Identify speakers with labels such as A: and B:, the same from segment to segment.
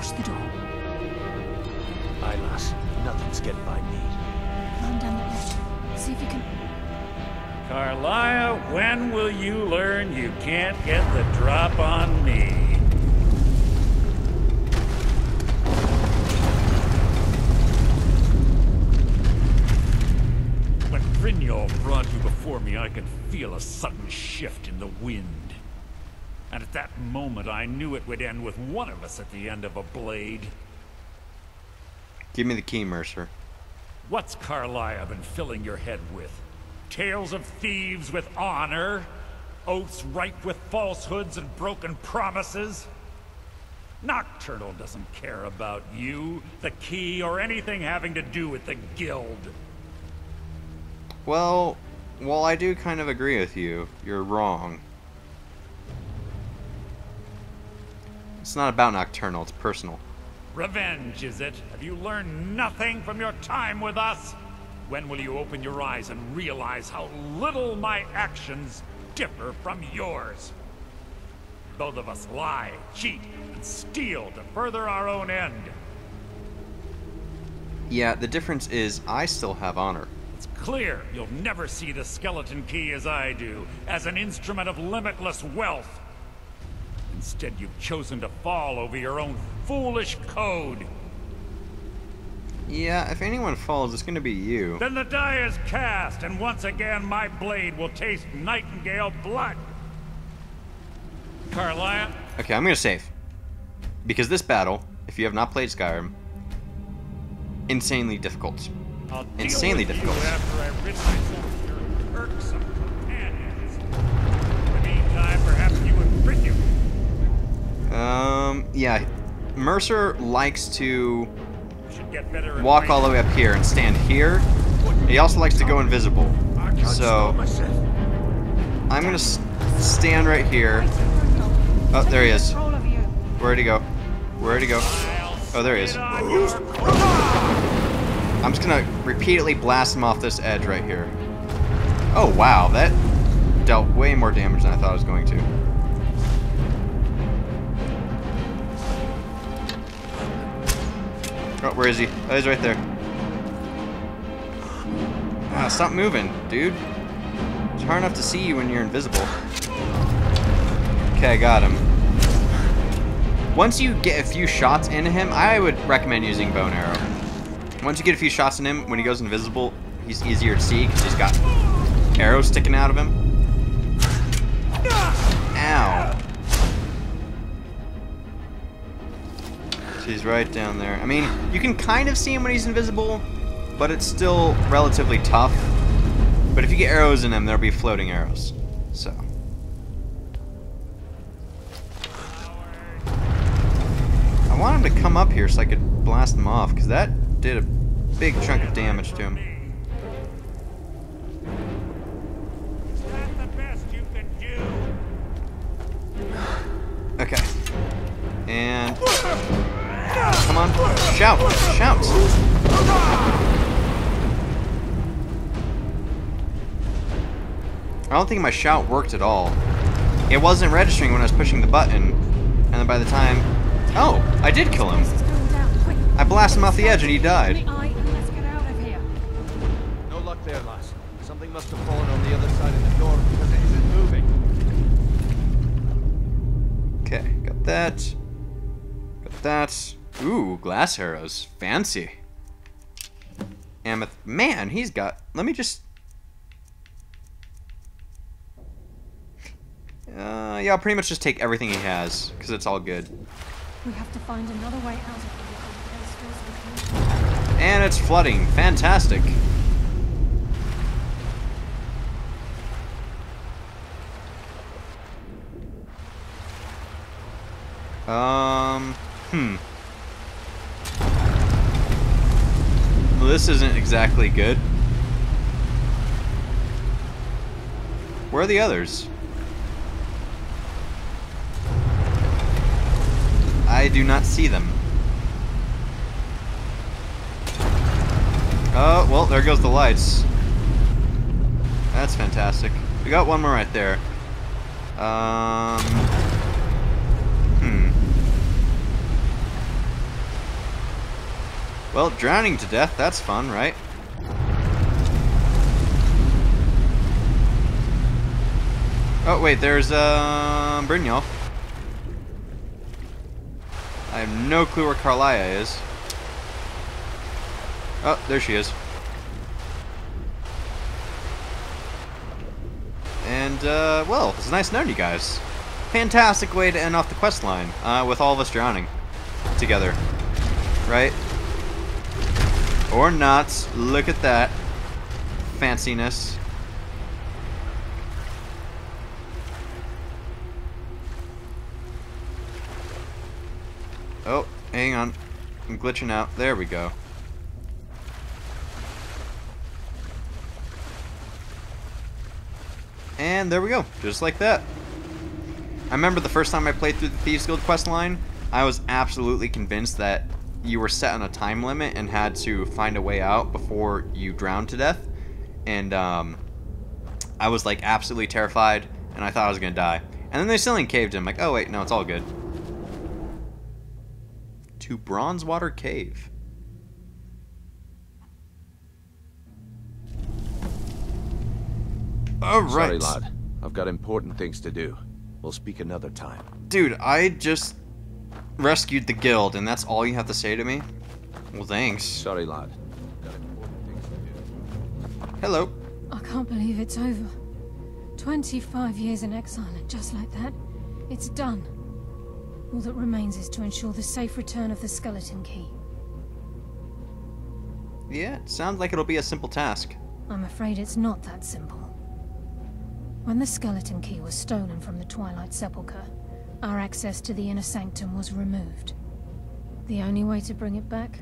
A: Watch the door.
B: Aye, lass. Nothing's getting by me.
A: Run down the ledge. See if you can...
C: Carlisle, when will you learn you can't get the drop on me? When Frignol brought you before me, I could feel a sudden shift in the wind. And at that moment, I knew it would end with one of us at the end of a blade.
D: Give me the key, Mercer.
C: What's Carlisle been filling your head with? Tales of thieves with honor? Oaths ripe with falsehoods and broken promises? Nocturnal doesn't care about you, the key, or anything having to do with the guild.
D: Well, while I do kind of agree with you, you're wrong. It's not about Nocturnal, it's personal.
C: Revenge, is it? Have you learned nothing from your time with us? When will you open your eyes and realize how little my actions differ from yours? Both of us lie, cheat, and steal to further our own end.
D: Yeah, the difference is I still have honor.
C: It's clear you'll never see the skeleton key as I do, as an instrument of limitless wealth. Instead, you've chosen to fall over your own foolish code.
D: Yeah, if anyone falls, it's gonna be you.
C: Then the die is cast, and once again my blade will taste nightingale blood. Carlisle?
D: Okay, I'm gonna save. Because this battle, if you have not played Skyrim, insanely difficult.
C: I'll
D: Insanely
C: deal with
D: difficult.
C: you after I rid myself of your irksome companions. In the meantime, perhaps you would bring you.
D: Yeah. Mercer likes to
C: Should get better
D: walk all the way up here and stand here. He also likes to go invisible. So, I'm gonna stand right here. Oh, there he is. Where'd he go? Where'd he go? Oh, there he is. I'm just gonna repeatedly blast him off this edge right here. Oh, wow. That dealt way more damage than I thought it was going to. Oh, where is he? Oh, he's right there. Ah, stop moving, dude. It's hard enough to see you when you're invisible. Okay, I got him. Once you get a few shots into him, I would recommend using bow and arrow. Once you get a few shots in him, when he goes invisible, he's easier to see because he's got arrows sticking out of him. Ow. He's right down there. I mean, you can kind of see him when he's invisible, but it's still relatively tough. But if you get arrows in him, there'll be floating arrows. So. I want him to come up here so I could blast him off, because that did a big chunk of damage to him.
C: Is that the best you can do?
D: Okay. And... come on. Shout. Shout. I don't think my shout worked at all. It wasn't registering when I was pushing the button. And then by the time... oh, I did kill him. I blasted him off the edge and he died.
B: No luck there, lass. Something must have fallen on the other side of the door because it isn't moving.
D: Okay, got that. Got that. Ooh, glass arrows. Fancy. Ameth. Man, he's got... let me just... yeah, I'll pretty much just take everything he has, because it's all good.
A: We have to find another way out of here.
D: And it's flooding. Fantastic. Well, this isn't exactly good. Where are the others? I do not see them. Oh, well, there goes the lights. That's fantastic. We got one more right there. Well, drowning to death, that's fun, right? Oh, wait, there's, Brynjolf. I have no clue where Carlia is. Oh, there she is. And, well, it's nice knowing you guys. Fantastic way to end off the quest line, with all of us drowning together. Right? Or not. Look at that. Fanciness. Oh, hang on. I'm glitching out. There we go. And there we go. Just like that. I remember the first time I played through the Thieves Guild quest line, I was absolutely convinced that you were set on a time limit and had to find a way out before you drowned to death. And I was like absolutely terrified, and I thought I was gonna die. And then they suddenly caved in. I'm like, oh wait, no, it's all good. To Bronzewater Cave. All right.
B: Sorry, lad. I've got important things to do. We'll speak another time.
D: Dude, I just rescued the guild, and that's all you have to say to me? Well, thanks.
B: Sorry, lad. Got important things to do.
D: Hello.
A: I can't believe it's over. 25 years in exile, and just like that, it's done. All that remains is to ensure the safe return of the skeleton key.
D: Yeah, it sounds like it'll be a simple task.
A: I'm afraid it's not that simple. When the skeleton key was stolen from the Twilight Sepulcher, our access to the inner sanctum was removed. The only way to bring it back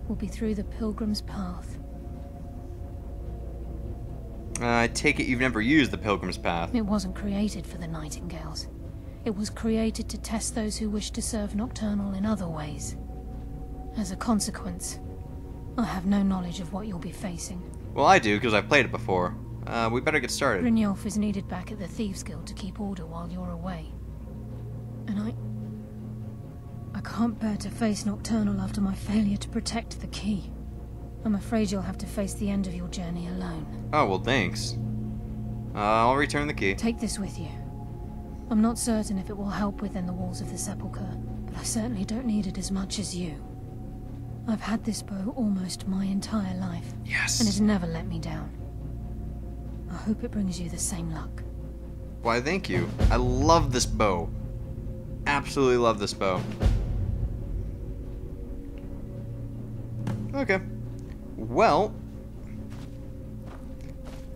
A: will be through the Pilgrim's Path.
D: I take it you've never used the Pilgrim's Path.
A: It wasn't created for the Nightingales. It was created to test those who wish to serve Nocturnal in other ways. As a consequence, I have no knowledge of what you'll be facing.
D: Well, I do, because I've played it before. We better get started.
A: Brynjolf is needed back at the Thieves Guild to keep order while you're away. And I can't bear to face Nocturnal after my failure to protect the key. I'm afraid you'll have to face the end of your journey alone.
D: Oh, well, thanks. I'll return the key.
A: Take this with you. I'm not certain if it will help within the walls of the Sepulchre, but I certainly don't need it as much as you. I've had this bow almost my entire life.
D: Yes.
A: And it's never let me down. I hope it brings you the same luck.
D: Why, thank you. I love this bow. Absolutely love this bow. Okay. Well,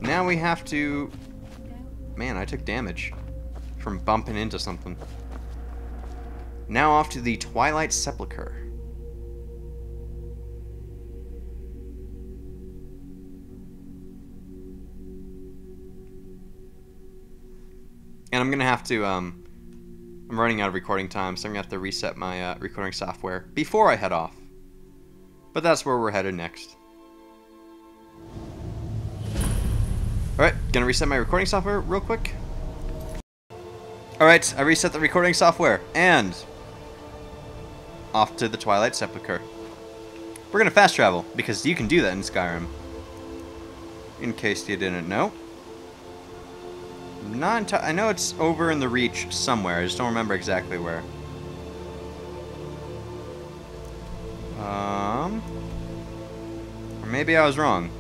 D: now we have to... Man, I took damage from bumping into something. Now off to the Twilight Sepulcher. And I'm gonna have to, I'm running out of recording time, so I'm gonna have to reset my recording software before I head off. But that's where we're headed next. Alright, gonna reset my recording software real quick. Alright, I reset the recording software, and off to the Twilight Sepulcher. We're gonna fast travel, because you can do that in Skyrim. In case you didn't know. I know it's over in the Reach somewhere, I just don't remember exactly where. Or maybe I was wrong.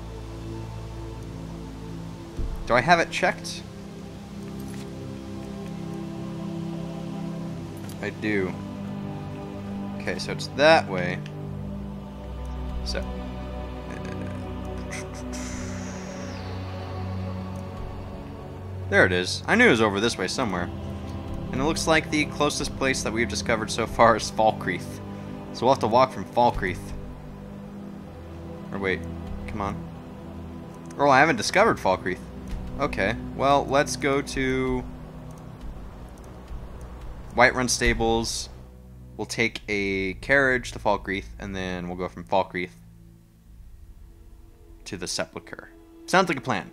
D: Do I have it checked? I do. Okay, so it's that way. So. There it is. I knew it was over this way somewhere. And it looks like the closest place that we've discovered so far is Falkreath. So we'll have to walk from Falkreath. Or wait, come on. Oh, I haven't discovered Falkreath. Okay, well, let's go to Whiterun Stables. We'll take a carriage to Falkreath, and then we'll go from Falkreath to the Sepulchre. Sounds like a plan.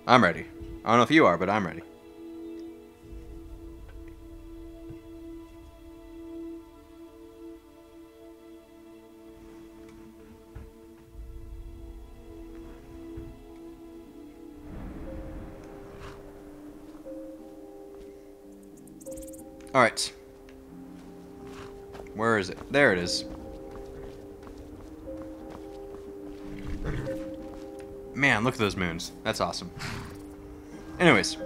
D: I'm ready. I don't know if you are, but I'm ready. Alright. Where is it? There it is. Man, look at those moons. That's awesome. Anyways.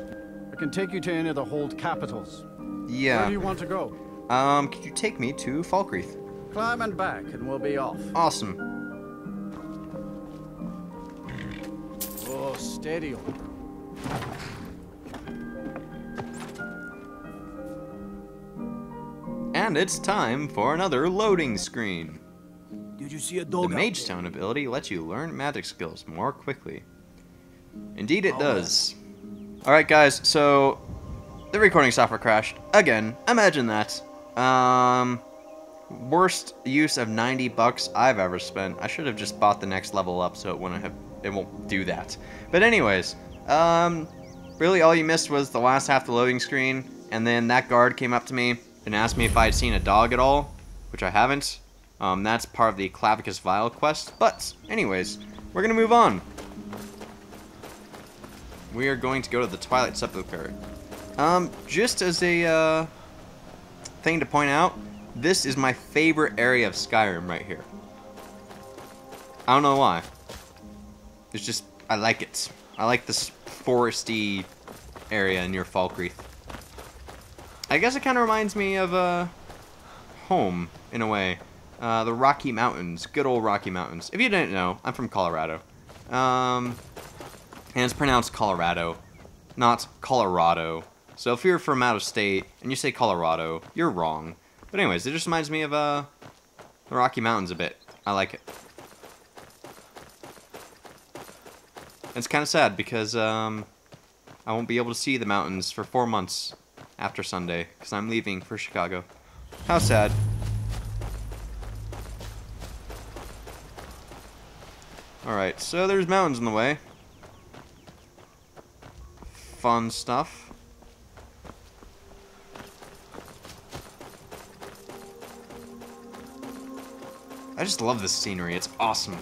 E: I can take you to any of the hold capitals.
D: Yeah.
E: Where do you want to go?
D: Could you take me to Falkreath?
E: Climb and back, and we'll be off.
D: Awesome.
E: Oh, steady on.
D: And it's time for another loading screen.
B: Did you see a
D: The
B: dog?
D: Mage Stone ability lets you learn magic skills more quickly. Indeed it does. Alright guys, so the recording software crashed again. Imagine that. Worst use of $90 I've ever spent. I should have just bought the next level up so it won't do that. But anyways, really all you missed was the last half of the loading screen, and then that guard came up to me and asked me if I had seen a dog at all, which I haven't. That's part of the Clavicus Vial quest. But anyways, we're gonna move on. We are going to go to the Twilight Sepulcher. Just as a thing to point out, this is my favorite area of Skyrim right here. I don't know why. It's just, I like it. I like this foresty area near Falkreath. I guess it kind of reminds me of home, in a way. The Rocky Mountains. Good old Rocky Mountains. If you didn't know, I'm from Colorado. And it's pronounced Colorado, not Colorado. So if you're from out of state and you say Colorado, you're wrong. But anyways, it just reminds me of the Rocky Mountains a bit. I like it. It's kind of sad because I won't be able to see the mountains for 4 months after Sunday because I'm leaving for Chicago. How sad. Alright, so there's mountains in the way. Fun stuff. I just love this scenery. It's awesome.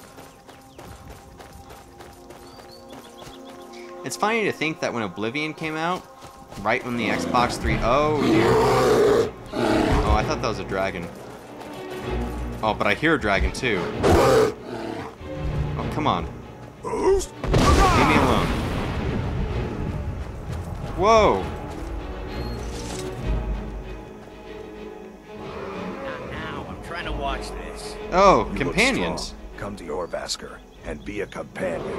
D: It's funny to think that when Oblivion came out, right when the Xbox 3... Oh, dear. Oh, I thought that was a dragon. Oh, but I hear a dragon, too. Oh, come on. Leave me alone. Whoa!
B: Now, I'm trying to watch this.
D: Oh,
F: You
D: companions.
F: look strong. Come to your Vasker and be a companion.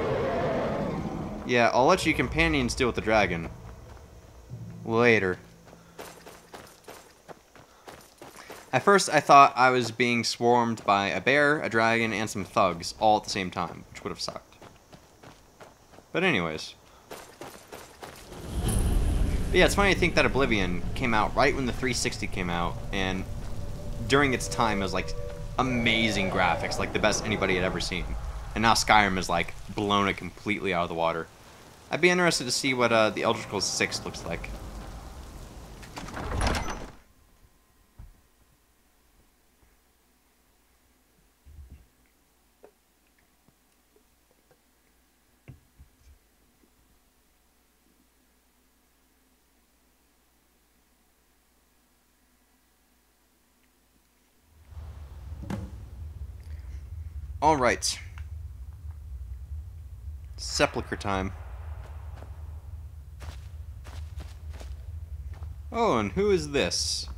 D: Yeah, I'll let you companions deal with the dragon. Later. At first, I thought I was being swarmed by a bear, a dragon, and some thugs, all at the same time, which would have sucked. But anyways. But yeah, it's funny to think that Oblivion came out right when the 360 came out, and during its time it was like amazing graphics, like the best anybody had ever seen. And now Skyrim has like blown it completely out of the water. I'd be interested to see what the Elder Scrolls 6 looks like. Alright. Sepulcher time. Oh, and who is this?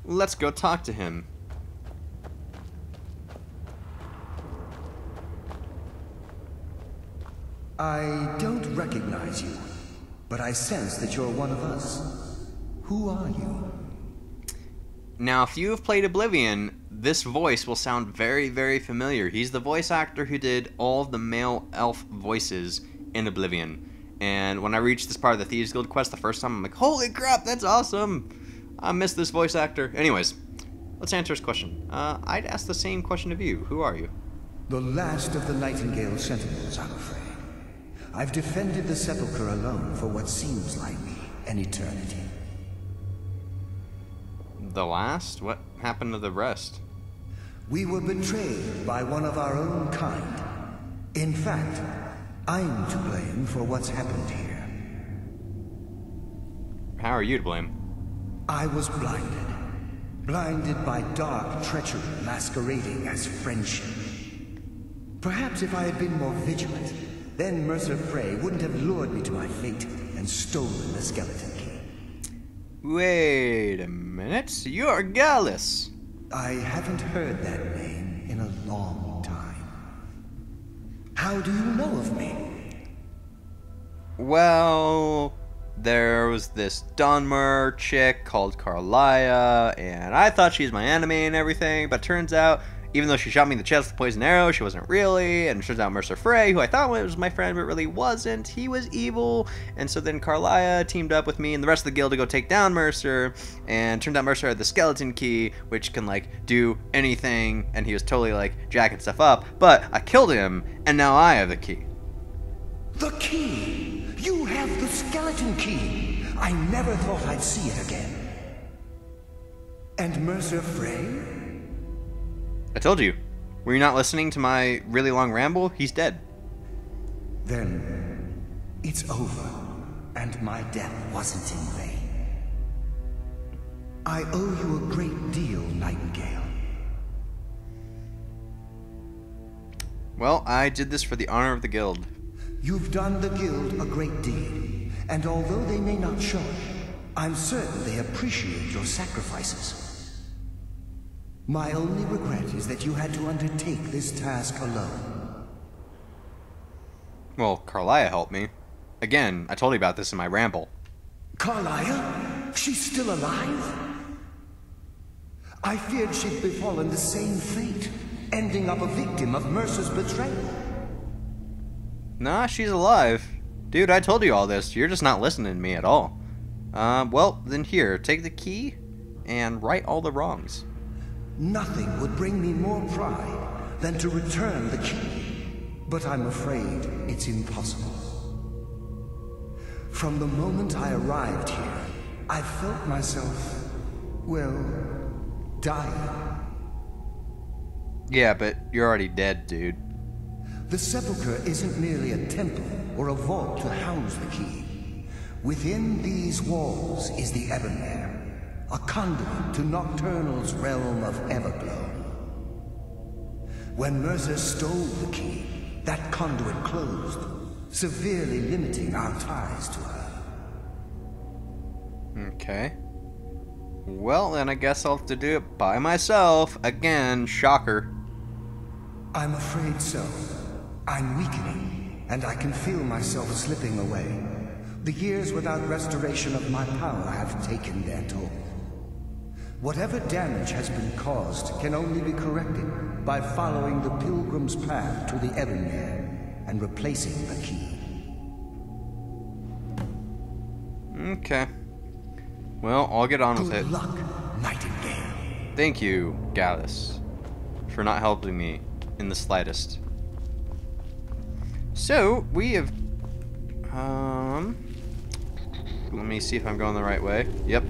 D: Let's go talk to him.
G: I don't recognize you, but I sense that you're one of us. Who are you?
D: Now, if you have played Oblivion, this voice will sound very, very familiar. He's the voice actor who did all of the male elf voices in Oblivion. And when I reached this part of the Thieves Guild quest the first time, I'm like, holy crap, that's awesome! I miss this voice actor. Anyways, let's answer his question. I'd ask the same question of you. Who are you?
G: The last of the Nightingale Sentinels, I'm afraid. I've defended the Sepulchre alone for what seems like an eternity.
D: The last? What happened to the rest?
G: We were betrayed by one of our own kind. In fact, I'm to blame for what's happened here.
D: How are you to blame?
G: I was blinded. Blinded by dark treachery masquerading as friendship. Perhaps if I had been more vigilant, then Mercer Frey wouldn't have lured me to my fate and stolen the skeleton key.
D: Wait a minute. You're Gallus.
G: I haven't heard that name in a long time. How do you know of me?
D: Well, there was this Dunmer chick called Carlia, and I thought she was my enemy and everything, but turns out, even though she shot me in the chest with a poison arrow, she wasn't really, and it turns out Mercer Frey, who I thought was my friend but really wasn't, he was evil, and so then Carlia teamed up with me and the rest of the guild to go take down Mercer, and turned out Mercer had the skeleton key, which can, like, do anything, and he was totally, like, jacking stuff up, but I killed him, and now I have the key.
G: The key! You have the skeleton key! I never thought I'd see it again. And Mercer Frey?
D: I told you. Were you not listening to my really long ramble? He's dead.
G: Then it's over, and my death wasn't in vain. I owe you a great deal, Nightingale.
D: Well, I did this for the honor of the guild.
G: You've done the guild a great deed, and although they may not show it, I'm certain they appreciate your sacrifices. My only regret is that you had to undertake this task alone.
D: Well, Carlia helped me. Again, I told you about this in my ramble.
G: Carlia? She's still alive? I feared she'd befallen the same fate, ending up a victim of Mercer's betrayal.
D: Nah, she's alive. Dude, I told you all this. You're just not listening to me at all. Well, then here, take the key and right all the wrongs.
G: Nothing would bring me more pride than to return the key, but I'm afraid it's impossible. From the moment I arrived here, I felt myself, well, dying.
D: Yeah, but you're already dead, dude.
G: The Sepulcher isn't merely a temple or a vault to house the key. Within these walls is the Ebonmere, a conduit to Nocturnal's realm of Everglow. When Mercer stole the key, that conduit closed, severely limiting our ties to her.
D: Okay. Well, then I guess I'll have to do it by myself. Again, shocker.
G: I'm afraid so. I'm weakening, and I can feel myself slipping away. The years without restoration of my power have taken their toll. Whatever damage has been caused can only be corrected by following the pilgrim's path to the Ebonmere and replacing the key.
D: Okay. Well, I'll get on with it.
G: Good luck, Nightingale.
D: Thank you, Gallus, for not helping me in the slightest. So, we have... let me see if I'm going the right way. Yep.